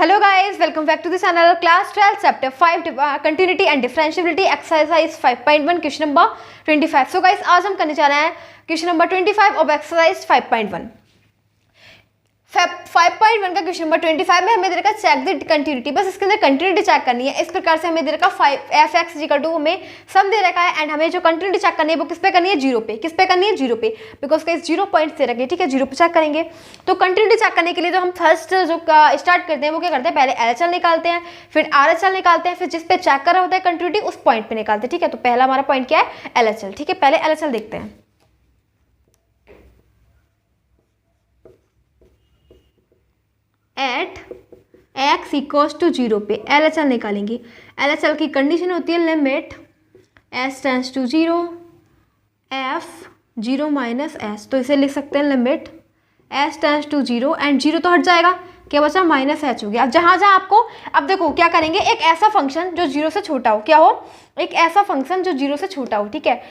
Hello guys, welcome back to the channel. Class 12 chapter 5 continuity and differentiability exercise 5.1 question number 25। So guys आज हम करने जा रहे हैं क्वेश्चन नंबर 25 ऑफ एक्सरसाइज 5.1। 5.1 का क्वेश्चन नंबर 25 में हमें दे रखा चेक द कंटिन्यूटी। बस इसके अंदर कंटिन्यूटी चेक करनी है। इस प्रकार से हमें दे रखा 5f(x) = हमें सम दे रखा है एंड हमें जो कंटिन्यूटी चेक करनी है वो किस पे करनी है, जीरो पे। किस पे करनी है, जीरो पे, बिकॉज का इस 0 पॉइंट से रखे, ठीक है, जीरो पे चेक करेंगे। तो कंटिन्यूटी चेक करने के लिए जो हम फर्स्ट जो स्टार्ट करते हैं वो क्या करते हैं, पहले LHL निकालते हैं, फिर RHL निकालते हैं, फिर जिस पे चेक कर रहा होता है कंटिन्यूटी उस पॉइंट पे निकालते हैं, ठीक है। तो पहला हमारा पॉइंट क्या है, LHL, ठीक है। पहले LHL देखते हैं। एट x = 0 पे LHL निकालेंगे। LHL की कंडीशन होती है limit s tends to 0 f 0 - s। तो इसे लिख सकते हैं limit s tends to 0 and 0 तो हट जाएगा, क्या बचा, -h हो गया। अब जहाँ आपको, अब देखो क्या करेंगे, एक ऐसा फंक्शन जो 0 से छोटा हो, क्या हो, एक ऐसा फंक्शन जो 0 से छोटा हो, ठीक है।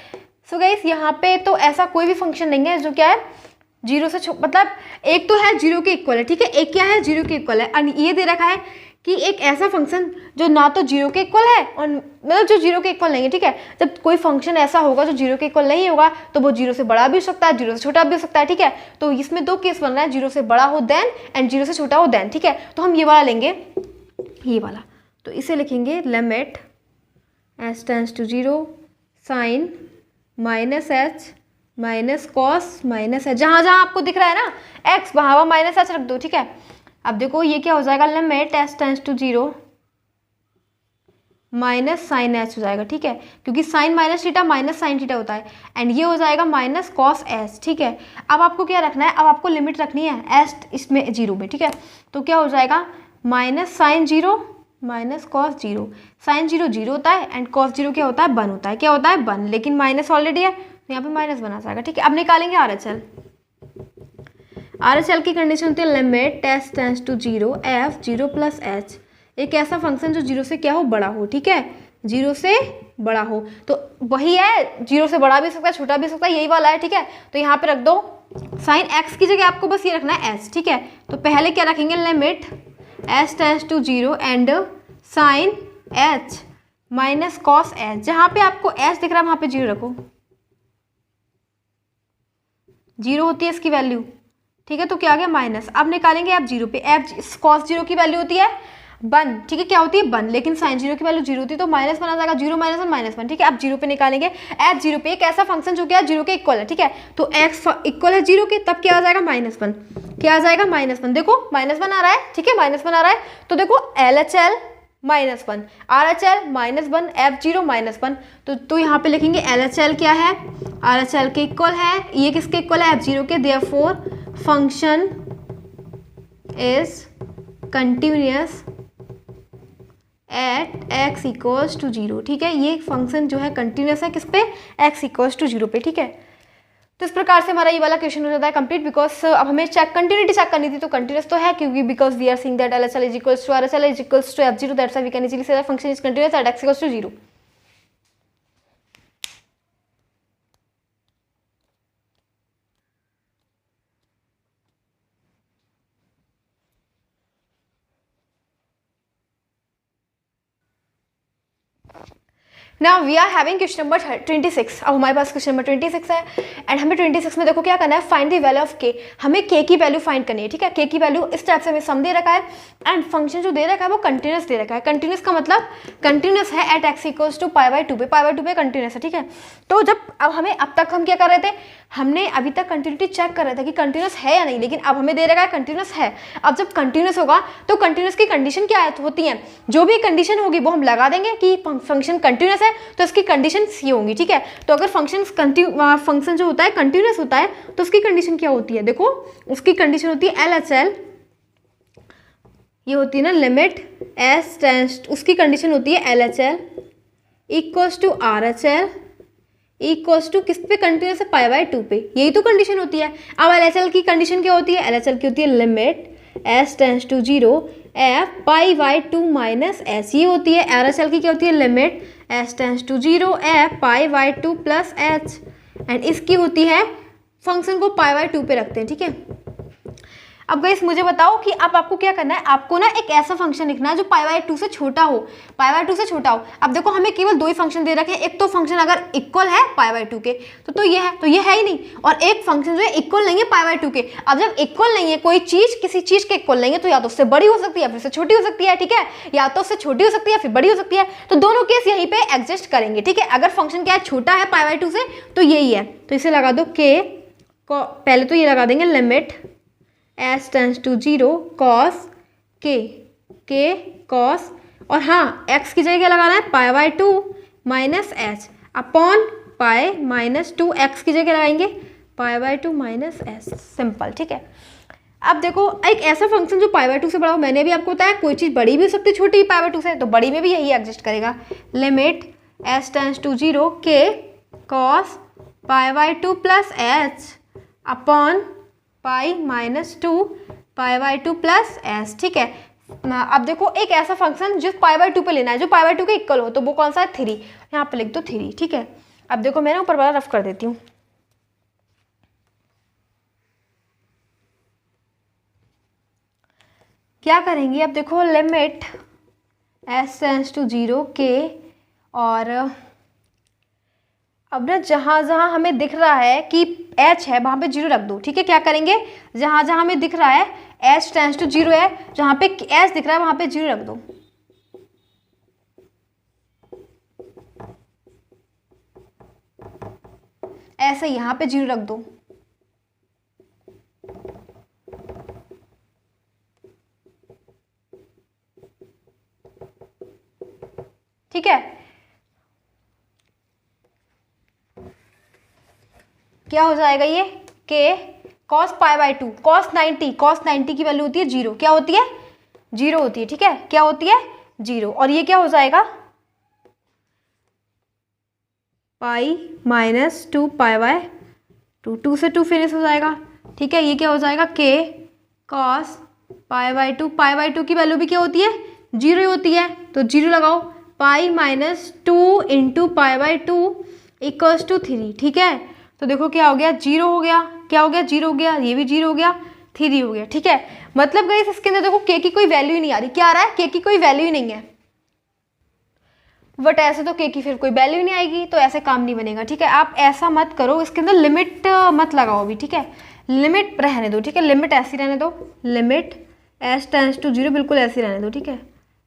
सो गाइस यहाँ पे तो ऐसा कोई भी फंक्शन नहीं है जो क्या है 0 से मतलब एक तो है 0 के इक्वल है, ठीक है, एक क्या है 0 के इक्वल है। और ये दे रखा है कि एक ऐसा फंक्शन जो ना तो 0 के इक्वल है और मतलब जो 0 के इक्वल नहीं है, ठीक है। जब कोई फंक्शन ऐसा होगा जो 0 के इक्वल नहीं होगा तो वो 0 से बड़ा भी हो सकता है, 0 से छोटा भी हो सकता है, ठीक है। तो इसमें दो केस बन रहा है, 0 से बड़ा हो देन एंड 0 से छोटा हो देन, ठीक है। तो हम ये वाला लेंगे, ये वाला। तो इसे लिखेंगे limit s tends to 0 sin -h -cos -h। जहाँ आपको दिख रहा है ना x, वहाँ -h रख दो, ठीक है। अब देखो ये क्या हो जाएगा, limit s tends to 0 -sin h हो जाएगा, ठीक है, क्योंकि sin -sin थीटा होता है एंड ये हो जाएगा -cos h, ठीक है। अब आपको क्या रखना है, अब आपको लिमिट रखनी है s इसमें 0 में, ठीक है। तो क्या हो जाएगा -sin 0 -cos 0। sin 0 0 होता है एंड cos 0 क्या होता है, 1 होता है, क्या होता है 1, लेकिन माइनस ऑलरेडी है तो यहाँ पे माइनस बना जाएगा, ठीक है। अब निकालेंगे RHL। RHL की कंडीशन होती है limit s tends to 0 f 0 + h। एक ऐसा फंक्शन जो 0 से क्या हो, बड़ा हो, ठीक है, 0 से बड़ा हो। तो वही है, 0 से बड़ा भी हो सकता है, छोटा भी हो सकता है, यही वाला है, ठीक है। तो यहाँ पे रख दो साइन x की जगह आपको बस ये रखना है s, ठीक है। तो पहले क्या रखेंगे, limit s tends to 0 and sine h -cos h। जहाँ पे आपको s दिख रहा है वहाँ पे 0 रखो, 0 होती है इसकी वैल्यू, ठीक है। तो क्या आ गया माइनस। अब निकालेंगे आप 0 पे, f cos 0 की वैल्यू होती है 1, ठीक है, क्या होती है 1, लेकिन sin 0 की वैल्यू 0 होती है तो माइनस बना जाएगा, 0 - 1 -1, ठीक है। अब 0 पे निकालेंगे f 0 पे, एक ऐसा फंक्शन जो क्या 0 के इक्वल है, ठीक है। तो x इक्वल है 0 के, तब क्या आ जाएगा -1, क्या आ जाएगा -1। देखो -1 आ रहा है, ठीक है, -1 आ रहा है। तो देखो LHL -1, RHL -1, f 0 -1। तो यहाँ पे लिखेंगे LHL क्या है, RHL के इक्वल है, ये किसके इक्वल है, f 0 के। Therefore function is continuous at x = 0, ठीक है। ये फंक्शन जो है कंटिन्यूअस है किस पे, x = 0 पे, ठीक है। तो इस प्रकार से हमारा ये वाला क्वेश्चन हो जाता है कंप्लीट। बिकॉज अब हमें कंटिन्यूटी चेक करनी थी, तो कंटिन्यूअस तो है क्योंकि because we are seeing that LHL = RHL = f 0, that's why we can easily say that function is continuous at x = 0। Now we are having question number 26। अब हमारे पास क्वेश्चन नंबर 26 है and हमें 26 में देखो क्या करना है, find the value of k। हमें k की वैल्यू फाइंड करनी है, ठीक है। k की वैल्यू इस टाइप से हमें सम दे रखा है एंड फंक्शन जो दे रखा है वो कंटिन्यूअस दे रखा है। कंटिन्यूअस का मतलब कंटिन्यूअस है एट x = π/2 पे, π/2 पे कंटिन्यूअस है, ठीक है। तो जब अब हमें, अब तक हम क्या कर रहे थे, हमने अभी तक कंटिन्यूटी चेक कर रहे थे कि कंटिन्यूअस है या नहीं, लेकिन अब हमें दे रखा है कंटिन्यूअस है। अब जब कंटिन्यूअस होगा तो कंटिन्यूअस की कंडीशन क्या होती है, जो भी कंडीशन होगी वो हम लगा देंगे कि फंक्शन कंटिन्यूअस है तो इसकी कंडीशन ये होंगी, ठीक है। तो अगर फंक्शन जो होता है कंटिन्यूअस होता है तो उसकी कंडीशन क्या होती है, देखो उसकी कंडीशन होती है LHL, ये होती है ना लिमिट s टेंड्स, उसकी कंडीशन होती है LHL = RHL = किस पे, कंटिन्यूअस है π/2 पे, यही तो कंडीशन होती है। अब LHL की कंडीशन क्या होती है, LHL की होती है limit s tends to 0 f π/2 - s, ये होती है। RHL की क्या होती है, limit s tends to 0 f π/2 + h and इसकी होती है, फंक्शन को π/2 पे रखते हैं, ठीक है। अब गाइस मुझे बताओ कि अब आपको क्या करना है, आपको ना एक ऐसा फंक्शन लिखना है जो π/2 से छोटा हो, π/2 से छोटा हो। अब देखो हमें केवल दो ही फंक्शन दे रखे हैं, एक तो फंक्शन अगर इक्वल है π/2 के तो ये है, तो ये है ही नहीं, और एक फंक्शन जो है इक्वल नहीं है π/2 के। अब जब इक्वल नहीं है कोई चीज किसी चीज के इक्वल नहीं है, तो या तो उससे बड़ी हो सकती है फिर से छोटी हो सकती है, ठीक है, या तो उससे छोटी हो सकती है फिर बड़ी हो सकती है, तो दोनों केस यहीं पे एग्जिस्ट करेंगे, ठीक है। अगर फंक्शन क्या है, छोटा है π/2 से, तो यही है, तो इसे लगा दो k, पहले तो ये लगा देंगे limit s tends to 0 cos k cos, और हाँ x की जगह क्या लगाना है, π/2 minus h upon pi minus 2, x की जगह लगाएंगे π/2 माइनस s, सिंपल, ठीक है। अब देखो एक ऐसा फंक्शन जो π/2 से बड़ा हो, मैंने भी आपको बताया कोई चीज़ बड़ी भी हो सकती है छोटी π/2 से, तो बड़ी में भी यही एग्जिस्ट करेगा, limit s tends to 0 k cos π/2 plus h upon pi minus 2 π/2 plus s, ठीक है। अब देखो एक ऐसा फंक्शन जो π/2 पे लेना है, जो π/2 के इक्वल हो, तो वो कौन सा है, 3, यहाँ पे लिख दो 3, ठीक है। अब देखो मैं ना ऊपर वाला रफ कर देती हूँ, क्या करेंगे, अब देखो limit s tends to 0 k, और अब ना जहाँ जहाँ हमें दिख रहा है कि h है वहाँ पे 0 रख दो, ठीक है। क्या करेंगे, जहाँ जहाँ हमें दिख रहा है h टेंड्स टू 0 है, जहाँ पे h दिख रहा है वहाँ पे 0 रख दो, ऐसे यहाँ पे 0 रख दो, ठीक है। क्या हो जाएगा ये k cos π/2 cos 90 की वैल्यू होती है 0, क्या होती है 0 होती है, ठीक है, क्या होती है 0, और ये क्या हो जाएगा पाई माइनस 2 π/2, 2 से 2 फिनिश हो जाएगा, ठीक है। ये क्या हो जाएगा k cos π/2 की वैल्यू भी क्या होती है 0 ही होती है, तो 0 लगाओ, pi minus 2 into π/2 equals to 3, ठीक है। तो देखो क्या हो गया 0 हो गया, क्या हो गया 0 हो गया, ये भी 0 हो गया, 3 हो गया, ठीक है। मतलब गाइस इसके अंदर देखो k की कोई वैल्यू ही नहीं आ रही, क्या आ रहा है k की कोई वैल्यू ही नहीं है, बट ऐसे तो k की फिर कोई वैल्यू नहीं आएगी, तो ऐसे काम नहीं बनेगा, ठीक है। आप ऐसा मत करो, इसके अंदर लिमिट मत लगाओ अभी, ठीक है, लिमिट रहने दो, ठीक है, लिमिट ऐसी रहने दो, लिमिट s टेंड्स टू 0 बिल्कुल ऐसी रहने दो, ठीक है,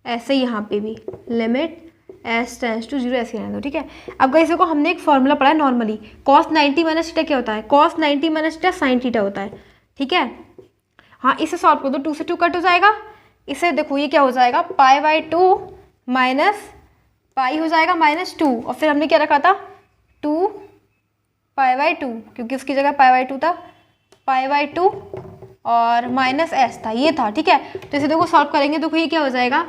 ऐसे यहाँ पे भी लिमिट s टेंड्स टू 0 ऐसे रहने दो, ठीक है। अब गाइस देखो हमने एक फॉर्मूला पढ़ा है नॉर्मली, cos 90 माइनस थीटा क्या होता है, cos 90 minus theta sine theta होता है, ठीक है। हाँ इसे सॉल्व कर दो, 2 से 2 कट हो जाएगा, इसे देखो ये क्या हो जाएगा π/2 माइनस पाई हो जाएगा माइनस 2, और फिर हमने क्या रखा था 2 π/2, क्योंकि उसकी जगह π/2 था, π/2 और माइनस s था, ये था, ठीक है। तो इसे देखो सॉल्व करेंगे, देखो ये क्या हो जाएगा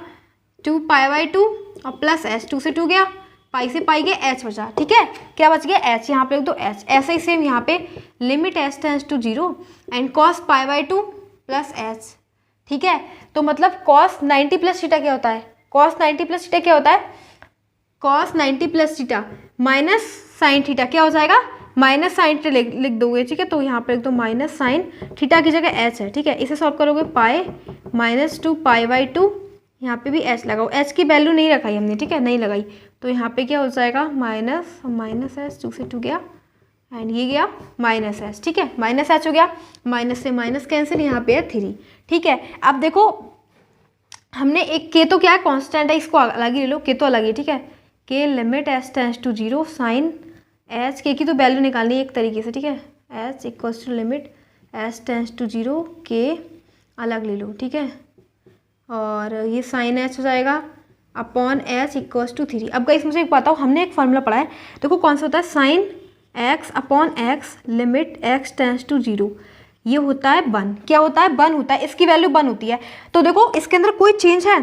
2 π/2 और प्लस s, 2 से 2 गया, पाई से पाई गया, h बचा, ठीक है, क्या बच गया h, यहाँ पे लिख दो h, ऐसे ही सेम यहाँ पे limit s tends to 0 and cos π/2 plus h, ठीक है। तो मतलब cos 90 प्लस थीटा क्या होता है, cos 90 प्लस थीटा क्या होता है, cos 90 plus theta minus sine theta, क्या हो जाएगा माइनस साइन थीटा लिख दोगे, ठीक है। तो यहाँ पे लिख दो माइनस साइन थीटा की जगह h है, ठीक है। इसे सॉल्व करोगे पाई माइनस 2 π/2, यहाँ पे भी h लगाओ, h की वैल्यू नहीं रखाई हमने, ठीक है, नहीं लगाई, तो यहाँ पे क्या हो जाएगा माइनस s, 2 से 2 गया एंड ये गया माइनस s, ठीक है, माइनस h हो गया, माइनस से माइनस कैंसिल, यहाँ पे है 3, ठीक है। अब देखो हमने एक k तो क्या है कांस्टेंट है, इसको अलग ही ले लो, k तो अलग ही, ठीक है, k limit s tends to 0 sine h, k की तो वैल्यू निकालनी है एक तरीके से, ठीक है, h equals to limit s tends to 0 k अलग ले लो, ठीक है, और ये साइन h हो जाएगा अपॉन h इक्वल्स टू 3। अब गाइस मुझे एक बताओ, हमने एक फार्मूला पढ़ा है, देखो कौन सा होता है sine x upon x limit x tends to 0, ये होता है 1, क्या होता है 1 होता है, इसकी वैल्यू 1 होती है। तो देखो इसके अंदर कोई चेंज है,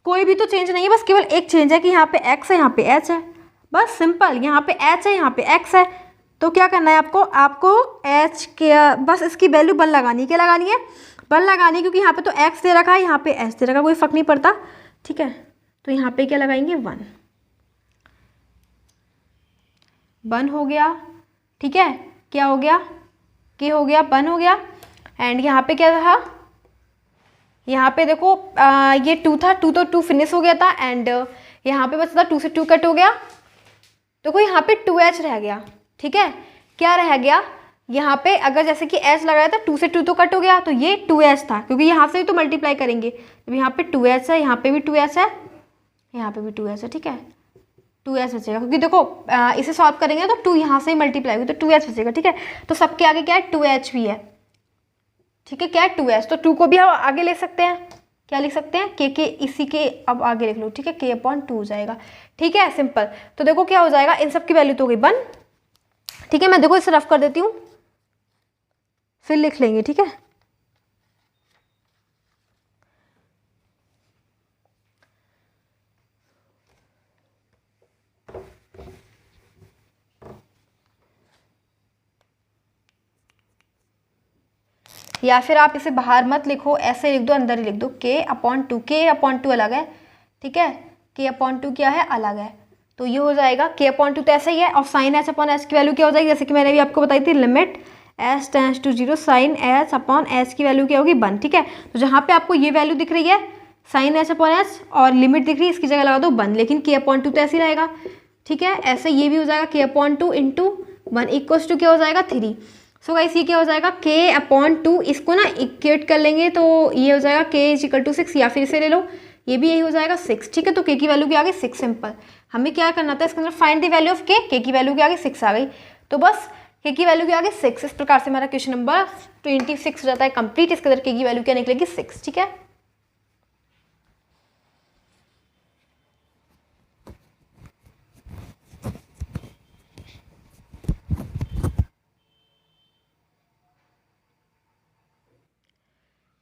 कोई भी तो चेंज नहीं है, बस केवल एक चेंज है कि यहाँ पे x है यहाँ पे h है, बस सिंपल, यहाँ पे h है यहाँ पे x है, तो क्या करना है आपको h के बस इसकी वैल्यू 1 लगानी है, क्या लगानी है 1 लगानी है, क्योंकि यहाँ पे तो x दे रखा है, यहाँ पे h दे रखा है, कोई फर्क नहीं पड़ता, ठीक है। तो यहाँ पे क्या लगाएंगे 1 हो गया, ठीक है, क्या हो गया k हो गया 1 हो गया, एंड यहाँ पे क्या था यहाँ पे देखो ये 2 था, 2 तो 2 फिनिश हो गया था एंड यहाँ पे बचा था 2 से 2 कट हो गया। देखो यहाँ पे 2h रह गया, ठीक है। क्या रह गया यहाँ पे, अगर जैसे कि h लगाया था 2 से 2 तो कट हो गया, तो ये 2h था क्योंकि यहाँ से भी तो मल्टीप्लाई करेंगे। तो यहाँ पे 2h है, यहाँ पे भी 2h है, यहाँ पे भी 2h है, ठीक है। 2h बचेगा क्योंकि देखो इसे सॉल्व करेंगे तो 2 यहाँ से ही मल्टीप्लाई होगी तो 2h बचेगा, ठीक है। तो सबके आगे क्या है 2h भी है, ठीक है। क्या है 2h, तो 2 को भी हम आगे ले सकते हैं। क्या लिख सकते हैं के इसी के अब आगे लिख लो, ठीक है। k/2 हो जाएगा, ठीक है, सिंपल। तो देखो क्या हो जाएगा, इन सब की वैल्यू तो हो गई 1, ठीक है। मैं देखो इसे रफ कर देती हूँ फिर लिख लेंगे, ठीक है। या फिर आप इसे बाहर मत लिखो, ऐसे लिख दो, अंदर ही लिख दो k/2। k/2 अलग है, ठीक है। k/2 क्या है, अलग है। तो ये हो जाएगा k/2 तो ऐसा ही है। और साइन h/h की वैल्यू क्या हो जाएगी, जैसे कि मैंने अभी आपको बताई थी, limit h tends to 0 sine h/h की वैल्यू क्या होगी 1, ठीक है। तो जहाँ पे आपको ये वैल्यू दिख रही है साइन h/h और लिमिट दिख रही है, इसकी जगह लगा दो 1, लेकिन k/2 तो ऐसे ही रहेगा, ठीक है। ऐसे ये भी हो जाएगा k/2 इंटू 1 इक्वल्स टू क्या हो जाएगा 3। सो गाइस ये क्या हो जाएगा k/2, इसको ना इक्वेट कर लेंगे तो ये हो जाएगा k = 6, या फिर इसे ले लो, ये भी यही हो जाएगा 6, ठीक है। तो k की वैल्यू क्या आ गई 6, सिंपल। हमें क्या करना था इसके अंदर, find the value of k की वैल्यू क्या आ गई 6 आ गई, तो बस k की वैल्यू क्या आ गई 6। इस प्रकार से हमारा क्वेश्चन नंबर 26 हो जाता है कंप्लीट। इसके अंदर k की वैल्यू क्या निकलेगी 6, ठीक है।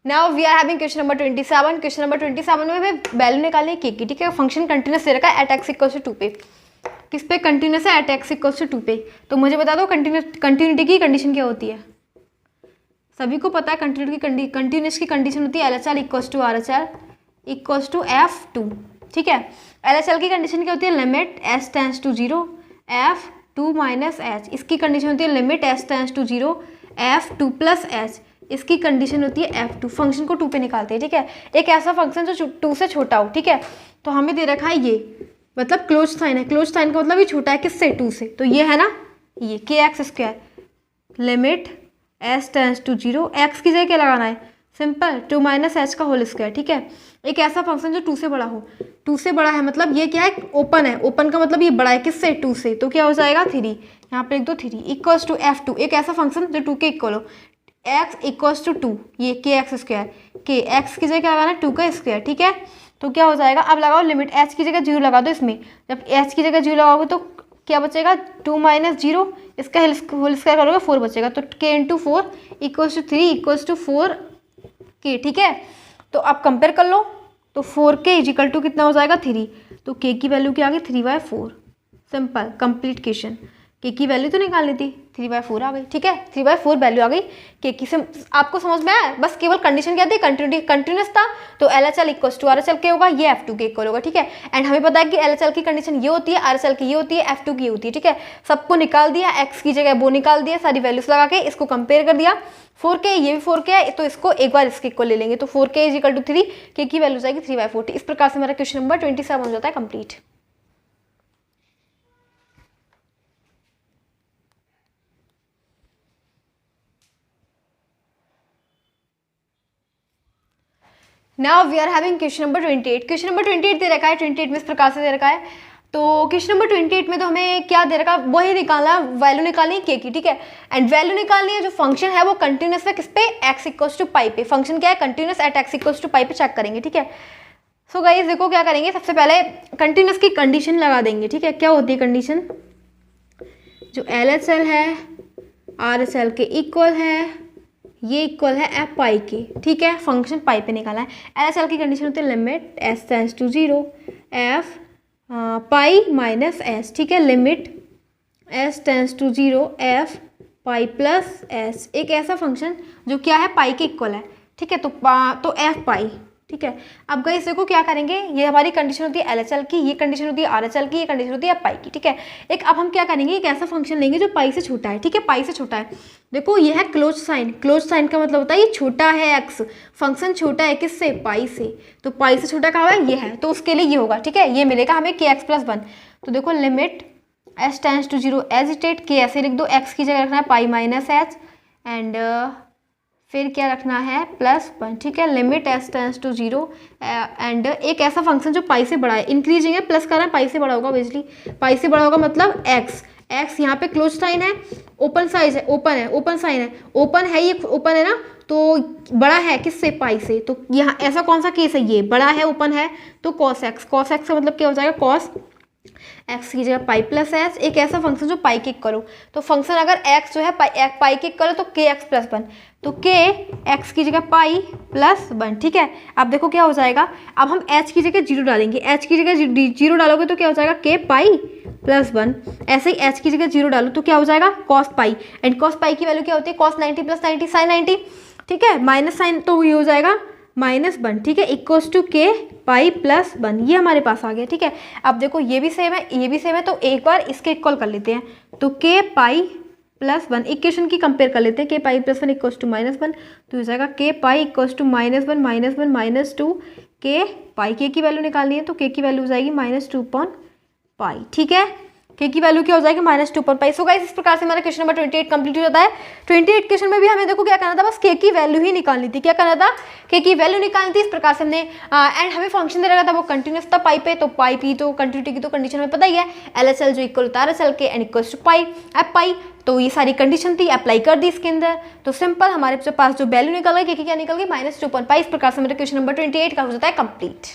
Now we are having question number 27। Question number 27 में हमें वैल्यू निकालनी है k की, ठीक है। फंक्शन कंटिन्यूस दे रखा है एट x = 2 पे। किस पे कंटिन्यूस है, एट x = 2 पे। तो मुझे बता दो कंटिन्यूटी की कंडीशन क्या होती है। सभी को पता है कंटिन्यूस की कंडीशन होती है LHL = RHL = F2, ठीक है। LHL की कंडीशन क्या होती है, limit h tends to 0 F2 - h। इसकी कंडीशन होती है limit h tends to 0 F2 + h। इसकी कंडीशन होती है F2। फंक्शन को 2 पे निकालते हैं, ठीक है। एक ऐसा फंक्शन जो 2 से छोटा हो, ठीक है। तो हमें दे रखा है ये, मतलब क्लोज साइन है। क्लोज साइन का मतलब ये छोटा है किससे, 2 से। तो ये है ना, ये kx² limit h tends to 0, x की जगह क्या लगाना है, सिंपल 2 - h का होल स्क्वायर, ठीक है। एक ऐसा फंक्शन जो 2 से बड़ा हो, 2 से बड़ा है मतलब ये क्या है, ओपन है। ओपन का मतलब ये बड़ा है किससे, 2 से। तो क्या हो जाएगा 3, यहाँ पे लिख दो 3 = F2। एक ऐसा फंक्शन जो 2 के इक्वल हो, x = 2, ये kx², k x की जगह क्या लगाना है 2 का स्क्वायर, ठीक है। तो क्या हो जाएगा, अब लगाओ लिमिट, h की जगह 0 लगा दो इसमें। जब h की जगह 0 लगाओगे तो क्या बचेगा 2 - 0, इसका होल स्क्वायर करोगे 4 बचेगा। तो k × 4 = 3 = 4k, ठीक है। तो आप कंपेयर कर लो, तो 4k = कितना हो जाएगा 3। तो k की वैल्यू क्या आ गई 3/4, सिंपल कंप्लीट क्वेश्चन। k की वैल्यू तो निकालनी थी, 3/4 आ गई, ठीक है। 3/4 वैल्यू आ गई k की। आपको समझ में आया, बस केवल कंडीशन क्या थी, कंटिन्यूस था। तो LHL = RHL के होगा, ये F2 के इक्वल होगा, ठीक है। एंड हमें पता है कि LHL की कंडीशन ये होती है, RHL की ये होती है, F2 की होती है, ठीक है। सबको निकाल दिया, x की जगह वो निकाल दिया, सारी वैल्यूज लगा के इसको कंपेयर कर दिया। 4k, ये भी 4k है, तो इसको एक बार इसके इक्वल ले लेंगे। तो 4k = 3, k की वैल्यू जाएगी 3/4। इस प्रकार से हमारा क्वेश्चन नंबर 27 हो जाता है complete. Now we are having question number 28। Question number 28 दे रखा है, 28 में इस प्रकार से दे रखा है। तो क्वेश्चन नंबर 28 में तो हमें क्या दे रखा है, वही निकालना, वैल्यू निकालनी है k की, ठीक है। एंड वैल्यू निकालनी है, जो फंक्शन है वो कंटिन्यूस है किस पे, x = π पे। फंक्शन क्या है, कंटिन्यूस एट x = π पे चेक करेंगे, ठीक है। सो गाइस देखो क्या करेंगे, सबसे पहले कंटिन्यूस की कंडीशन लगा देंगे, ठीक है। क्या होती है कंडीशन, जो LHL है RHL के इक्वल है, ये इक्वल है f पाई के, ठीक है। फंक्शन पाई पे निकाला है। LHL की कंडीशन होती है limit h tends to 0 f pi - s, ठीक है। Limit h tends to 0 f pi + s। एक ऐसा फंक्शन जो क्या है पाई के इक्वल है, ठीक है। तो f पाई, ठीक है। अब गाइस देखो क्या करेंगे, ये हमारी कंडीशन होती है LHL की, ये कंडीशन होती है RHL की, ये कंडीशन होती है पाई की, ठीक है। एक अब हम क्या करेंगे, एक ऐसा फंक्शन लेंगे जो पाई से छोटा है, ठीक है, पाई से छोटा है। देखो ये है क्लोज साइन, क्लोज साइन का मतलब होता है ये छोटा है x, फंक्शन छोटा है किससे, पाई से, तो पाई से छोटा कहाँ है, ये है, तो उसके लिए ये होगा, ठीक है, ये मिलेगा हमें kx + 1। तो देखो limit s tends to 0 as it it, के ऐसे लिख दो, x की जगह रखना है पाई माइनस h एंड फिर क्या रखना है +1, ठीक है। Limit s tends to 0 and एक ऐसा फंक्शन जो पाई से बड़ा है, इंक्रीजिंग है, प्लस कर रहा है, पाई से बड़ा होगा बेसिकली, पाई से बड़ा होगा मतलब x यहाँ पे क्लोज साइन है, ओपन साइज है, ओपन साइन है, ओपन है, ये ओपन है ना, तो बड़ा है किससे, पाई से, तो यहाँ ऐसा कौन सा केस है, ये बड़ा है, ओपन है, तो cos x का मतलब क्या हो जाएगा, cos x की जगह पाई प्लस h, एक ऐसा फंक्शन जो पाई के करो, तो फंक्शन अगर x जो है पाई के करो तो kx + 1, तो k x की जगह पाई प्लस 1, ठीक है। अब देखो क्या हो जाएगा, अब हम h की जगह 0 डालेंगे, h की जगह 0 डालोगे तो क्या हो जाएगा, k पाई प्लस 1, ऐसे ही h की जगह 0 डालो तो क्या हो जाएगा, cos पाई, एंड cos पाई की वैल्यू क्या होती है, cos 90 + 90 sin 90, ठीक है, माइनस साइन तो ये हो जाएगा -1, ठीक है, equals to k pi plus 1, ये हमारे पास आ गया, ठीक है। अब देखो ये भी सेम है, ये भी सेम है, तो एक बार इसके इक्वल कर लेते हैं, तो k पाई प्लस 1, इक्वेशन की कंपेयर कर लेते हैं, k pi plus 1 equals to -1, तो हो जाएगा k pi equals to -1 -2 k pi, k की वैल्यू निकालनी है तो k की वैल्यू हो जाएगी -2 ठीक है, k की वैल्यू क्या हो जाएगी -2 सो गाइस इस प्रकार से हमारा क्वेश्चन नंबर 28 कंप्लीट हो जाता है। 28 क्वेश्चन में भी हमें देखो क्या करना था, बस k की वैल्यू ही निकालनी थी, क्या करना था, k की वैल्यू निकालनी थी, इस प्रकार से हमने एंड हमें फंक्शन दे रखा था वो कंटिन्यूस था पाई पे, तो पाई पी तो कंटिन्यूटी की तो कंडीशन हमें पता ही है, LHL जो इक्वल होता है RHL के एंड इक्वल्स टू पाई एप पाई, तो ये सारी कंडीशन थी, अप्लाई कर दी इसके अंदर, तो सिंपल हमारे पास जो वैल्यू निकल गई, k की क्या निकल गई -2 इस प्रकार से हमारा क्वेश्चन नंबर 28 का हो जाता है कंप्लीट।